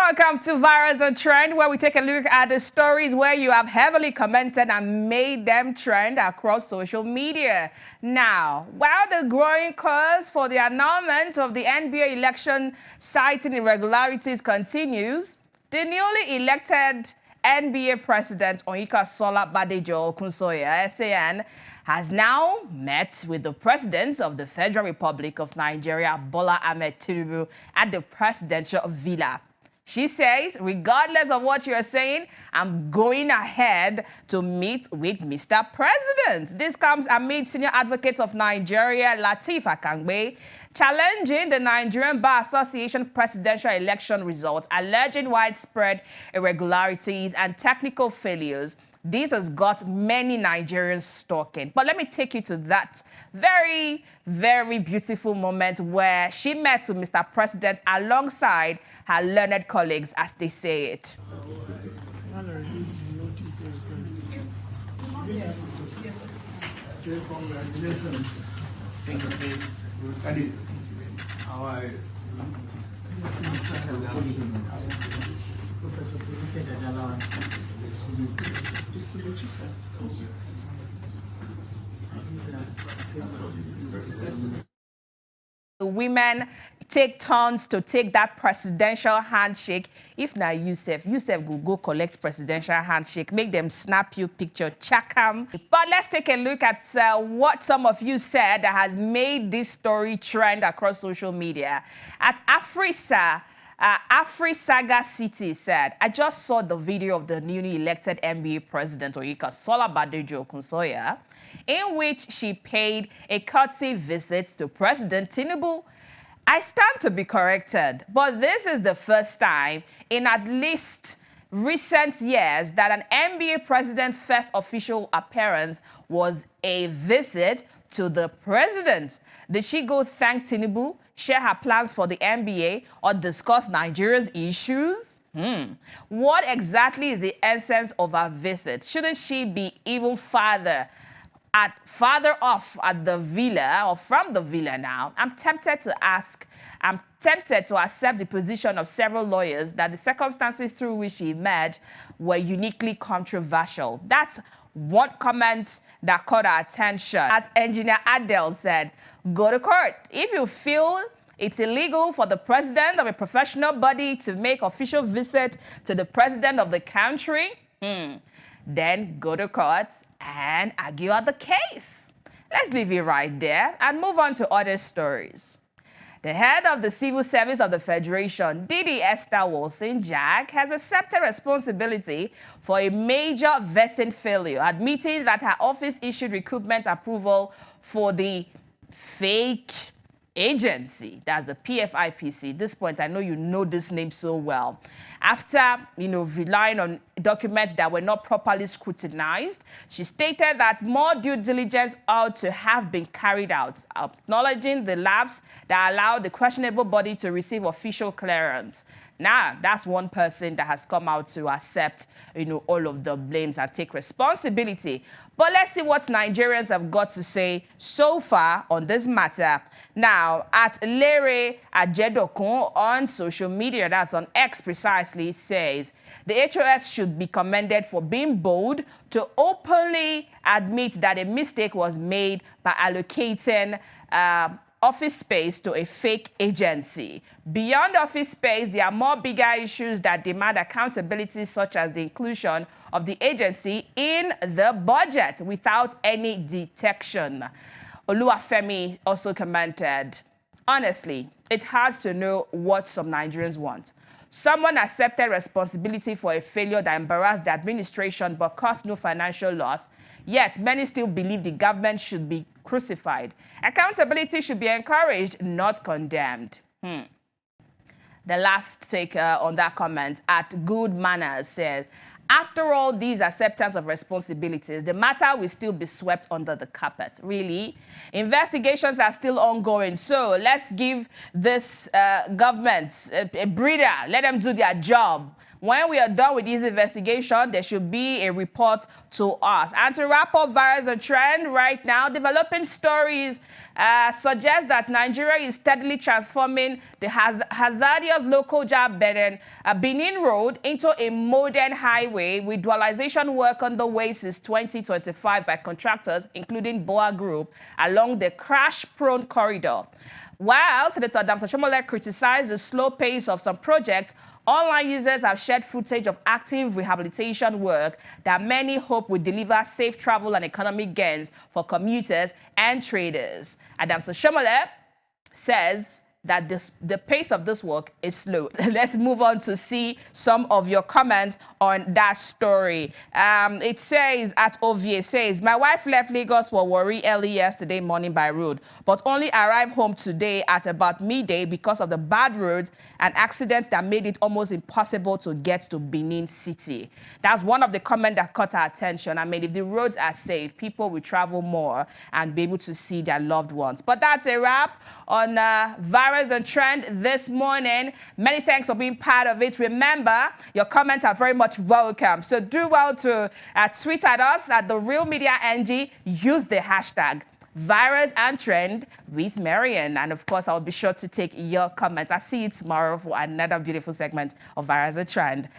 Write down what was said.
welcome to Virus and Trend, where we take a look at the stories where you have heavily commented and made them trend across social media. Now, while the growing cause for the annulment of the NBA election citing irregularities continues, the newly elected NBA President Onyeka Badejo Okunsoye, SAN, has now met with the President of the Federal Republic of Nigeria, Bola Ahmed Tinubu, at the presidential villa. She says, regardless of what you're saying, I'm going ahead to meet with Mr. President. This comes amid senior advocates of Nigeria, Lateef Akangbe, challenging the Nigerian Bar Association presidential election results, alleging widespread irregularities and technical failures. This has got many Nigerians talking. But let me take you to that very, very beautiful moment where she met with Mr. President alongside her learned colleagues, as they say it. The women take turns to take that presidential handshake. If not Yusuf will go collect presidential handshake, make them snap you picture, check 'em. But let's take a look at what some of you said that has made this story trend across social media. At Afrisaga City said, I just saw the video of the newly elected NBA President Onyeka Badejo Okunsoye, in which she paid a courtesy visit to President Tinubu. I stand to be corrected, but this is the first time in at least recent years that an NBA president's first official appearance was a visit to the president. Did she go thank Tinubu, share her plans for the NBA, or discuss Nigeria's issues? What exactly is the essence of her visit? Shouldn't she be even farther off at the villa or from the villa now? I'm tempted to accept the position of several lawyers that the circumstances through which she emerged were uniquely controversial. That's one comment that caught our attention. As Engineer Adele said, go to court. If you feel it's illegal for the president of a professional body to make official visit to the president of the country, then go to court and argue out the case. Let's leave it right there and move on to other stories. The head of the Civil Service of the Federation, Didi Esther Wilson-Jack, has accepted responsibility for a major vetting failure, admitting that her office issued recruitment approval for the fake agency, that's the PFIPC. At this point, I know you know this name so well. After, relying on documents that were not properly scrutinized, she stated that more due diligence ought to have been carried out, acknowledging the lapse that allowed the questionable body to receive official clearance. Now, that's one person that has come out to accept, all of the blames and take responsibility. But let's see what Nigerians have got to say so far on this matter. Now, at Lere Ajedokun on social media, that's on X precisely, says, the HOS should be commended for being bold to openly admit that a mistake was made by allocating office space to a fake agency. Beyond office space, there are more bigger issues that demand accountability, such as the inclusion of the agency in the budget without any detection. Oluwafemi also commented, honestly, it's hard to know what some Nigerians want. Someone accepted responsibility for a failure that embarrassed the administration but caused no financial loss, yet many still believe the government should be crucified. Accountability should be encouraged, not condemned. The last take on that comment at Good Manners says, after all these acceptance of responsibilities, the matter will still be swept under the carpet. Really? Investigations are still ongoing, so let's give this government a breather. Let them do their job. When we are done with this investigation, there should be a report to us. And to wrap up virus and trend right now, developing stories suggest that Nigeria is steadily transforming the hazardous Lokoja Benin Road into a modern highway with dualization work underway since 2025 by contractors, including Boa Group, along the crash-prone corridor. While Senator Adams Oshomole criticized the slow pace of some projects, online users have shared footage of active rehabilitation work that many hope will deliver safe travel and economic gains for commuters and traders. Adams Oshomole says that the pace of this work is slow. Let's move on to see some of your comments on that story. It says, at OVA, says, my wife left Lagos for Warri early yesterday morning by road, but only arrived home today at about midday because of the bad roads and accidents that made it almost impossible to get to Benin City. That's one of the comments that caught our attention. I mean, if the roads are safe, people will travel more and be able to see their loved ones. But that's a wrap on virus and trend this morning. Many thanks for being part of it. Remember, your comments are very much welcome. So do well to tweet at us at The Real Media NG. Use the hashtag virus and trend with Marian. And of course, I'll be sure to take your comments. I'll see you tomorrow for another beautiful segment of virus and trend.